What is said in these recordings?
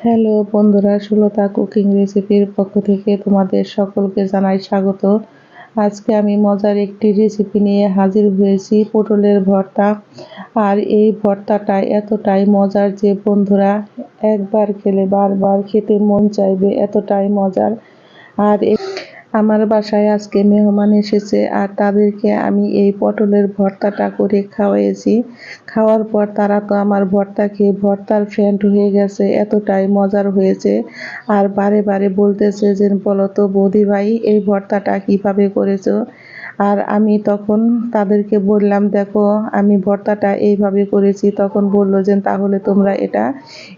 Hello বন্ধুরা, Sulata cooking রেসিপির পক্ষ থেকে তোমাদের সকলকে জানাই স্বাগত। আজকে আমি মজার একটি রেসিপি নিয়ে হাজির হয়েছি, পটলের ভর্তা। আর এই ভর্তাটা এতটাই মজার যে বন্ধুরা একবার খেলে বারবার খেতে মন চাইবে, এতটাই মজার। আর আমার বাসায় আজকে মেহমান এসেছে, আর তাদেরকে আমি এই পটলের ভর্তাটা করে খাওয়াইছি। খাওয়ার পর তারা তো আমার ভর্তা খেয়ে ভর্তার ফ্যান হয়ে গেছে, এতটাই মজার হয়েছে। আর বারে বারে বলতেছে যে বলো তো বৌদি ভাই, এই ভর্তাটা কিভাবে করেছো। আর আমি তখন তাদেরকে বললাম, দেখো আমি ভর্তাটা এইভাবে করেছি। তখন বললো যে তাহলে তোমরা এটা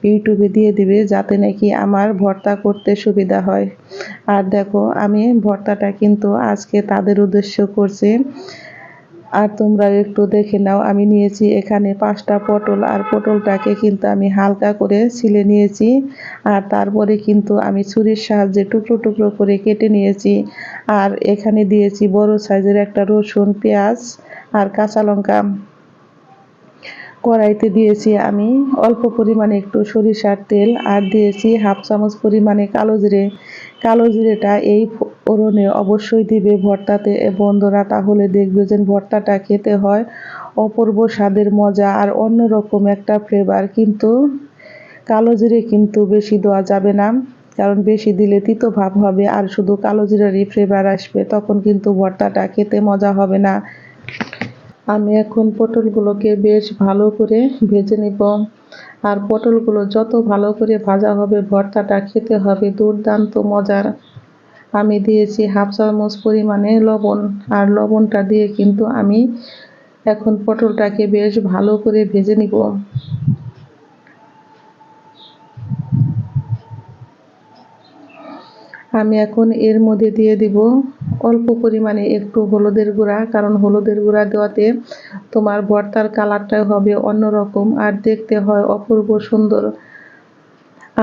ইউটিউবে দিয়ে দিবে, যাতে নাকি আমার ভর্তা করতে সুবিধা হয়। আর দেখো আমি ভর্তাটা কিন্তু আজকে তাদের উদ্দেশ্য করছি, আর তোমরা একটু দেখে নাও। আমি নিয়েছি এখানে 5টা পটল, আর পটলটাকে কিন্তু আমি হালকা করে ছিলে নিয়েছি। আর তারপরে কিন্তু আমি ছুরির সাহায্যে টুকরো টুকরো করে কেটে নিয়েছি। আর এখানে দিয়েছি বড় সাইজের একটা রসুন, পেঁয়াজ আর কাঁচা লঙ্কা। কড়াইতে দিয়েছি আমি অল্প পরিমাণে একটু সরিষার তেল, আর দিয়েছি হাফ চামচ পরিমাণে কালো জিরে। কালো জিরেটা এই ফোড়নে অবশ্যই দিবে ভর্তাতে বন্ধুরা, তাহলে দেখবে যে ভর্তাটা খেতে হয় অপূর্ব স্বাদের মজা আর অন্যরকম একটা ফ্লেভার। কিন্তু কালো জিরে কিন্তু বেশি দেওয়া যাবে না, কারণ বেশি দিলে তিতো ভাব হবে আর শুধু কালো জিরারই ফ্লেভার আসবে, তখন কিন্তু ভর্তাটা খেতে মজা হবে না। আমি এখন পটলগুলোকে বেশ ভালো করে ভেজে নিব। আর পটলগুলো যত ভালো করে ভাজা হবে ভর্তাটা খেতে হবে দুর্দান্ত মজার। আমি দিয়েছি হাফ চামচ পরিমাণে লবণ, আর লবণটা দিয়ে কিন্তু আমি এখন পটলটাকে বেশ ভালো করে ভেজে নিব। আমি এখন এর মধ্যে দিয়ে দিব অল্প পরিমাণে একটু হলুদের গুঁড়া, কারণ হলুদের গুঁড়া দেওয়াতে তোমার ভর্তার কালারটা হবে অন্যরকম আর দেখতে হয় অপূর্ব সুন্দর।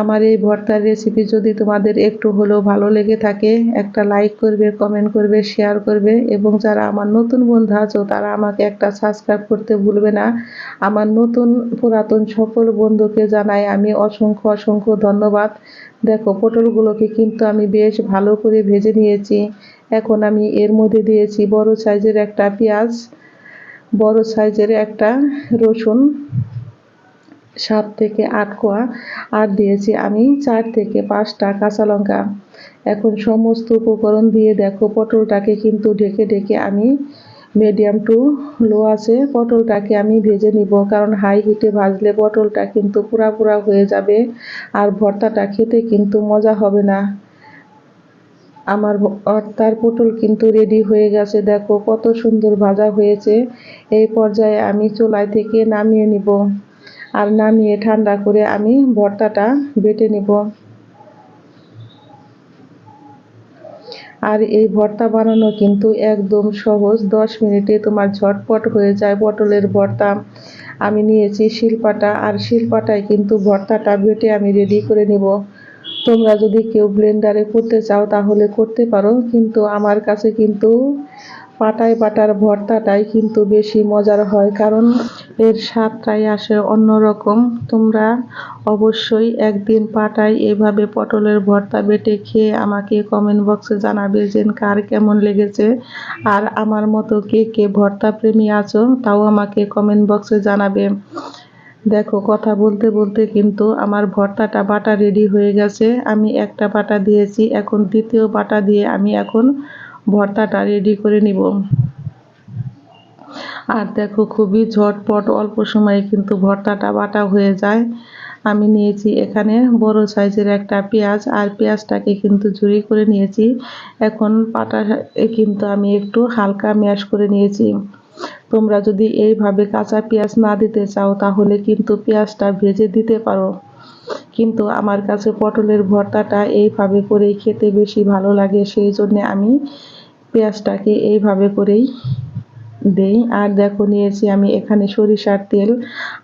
আমার এই ভর্তার রেসিপি যদি তোমাদের একটু হলেও ভালো লেগে থাকে, একটা লাইক করবে, কমেন্ট করবে, শেয়ার করবে, এবং যারা আমার নতুন বন্ধু আছো তারা আমাকে একটা সাবস্ক্রাইব করতে ভুলবে না। আমার নতুন পুরাতন সকল বন্ধুকে জানাই আমি অসংখ্য অসংখ্য ধন্যবাদ। দেখো পটলগুলোকে কিন্তু আমি বেশ ভালো করে ভেজে নিয়েছি। এখন আমি এর মধ্যে দিয়েছি বড় সাইজের একটা পেঁয়াজ, বড় সাইজের একটা রসুন 7 থেকে 8 কোয়া, আর দিয়েছি আমি 4 থেকে 5টা কাঁচা লঙ্কা। এখন সমস্ত উপকরণ দিয়ে দেখো পটলটাকে কিন্তু ঢেকে ঢেকে আমি মিডিয়াম টু লো আছে পটলটাকে আমি ভেজে নিব, কারণ হাই হিটে ভাজলে পটলটা কিন্তু পুরা পুরা হয়ে যাবে আর ভর্তাটা খেতে কিন্তু মজা হবে না। আমার ভর্তার পটল কিন্তু রেডি হয়ে গেছে, দেখো কত সুন্দর ভাজা হয়েছে। এই পর্যায়ে আমি চুলায় থেকে নামিয়ে নিব, আর নামিয়ে ঠান্ডা করে আমি ভর্তাটা বেটে নিব। আর এই ভর্তা বানানো কিন্তু একদম সহজ, 10 মিনিটে তোমার ঝটপট হয়ে যায় পটলের ভর্তা। আমি নিয়েছি শিলপাটা, আর শিলপাটায় কিন্তু ভর্তাটা বেটে আমি রেডি করে নিব। তোমরা যদি কেউ ব্লেন্ডারে করতে চাও তাহলে করতে পারো, কিন্তু আমার কাছে কিন্তু পাটায় বাটার ভর্তাটাই কিন্তু বেশি মজার হয়, কারণ এর স্বাদটাই আসে অন্যরকম। তোমরা অবশ্যই একদিন পাটায় এভাবে পটলের ভর্তা বেটে খেয়ে আমাকে কমেন্ট বক্সে জানাবে যে কার কেমন লেগেছে। আর আমার মতো কে কে ভর্তা প্রেমী আছো তাও আমাকে কমেন্ট বক্সে জানাবে। দেখো কথা বলতে বলতে কিন্তু আমার ভর্তাটা বাটা রেডি হয়ে গেছে। আমি একটা বাটা দিয়েছি, এখন দ্বিতীয় বাটা দিয়ে আমি এখন ভর্তাটা রেডি করে নিব। আর দেখো খুবই ঝটপট অল্প সময়ে কিন্তু ভর্তাটা বাটা হয়ে যায়। আমি নিয়েছি এখানে বড় সাইজের একটা পেঁয়াজ, আর পেঁয়াজটাকে কিন্তু ঝুরি করে নিয়েছি। এখন পাটা কিন্তু আমি একটু হালকা ম্যাশ করে নিয়েছি। তোমরা যদি এইভাবে কাঁচা পেঁয়াজ না দিতে চাও তাহলে কিন্তু পেঁয়াজটা ভেজে দিতে পারো, কিন্তু আমার কাছে পটলের ভর্তাটা এইভাবে করেই খেতে বেশি ভালো লাগে, সেই জন্য আমি পেঁয়াজটাকে এইভাবে করেই দেই। আর দেখো নিয়েছি আমি এখানে সরিষার তেল,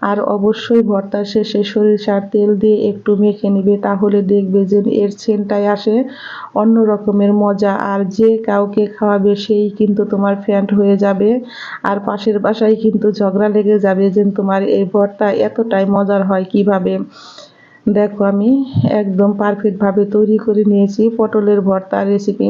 আর অবশ্যই ভর্তার শেষে সরিষার তেল দিয়ে একটু মেখে নিবে, তাহলে দেখবে যে এর সেন্টটাই আসে অন্য রকমের মজা। আর যে কাউকে খাওয়াবে সেই কিন্তু তোমার ফ্যান্ট হয়ে যাবে, আর পাশের বাসায় কিন্তু ঝগড়া লেগে যাবে যে তোমার এই ভর্তা এতটাই মজার হয় কিভাবে। দেখো আমি একদম পারফেক্টভাবে তৈরি করে নিয়েছি পটলের ভর্তা রেসিপি।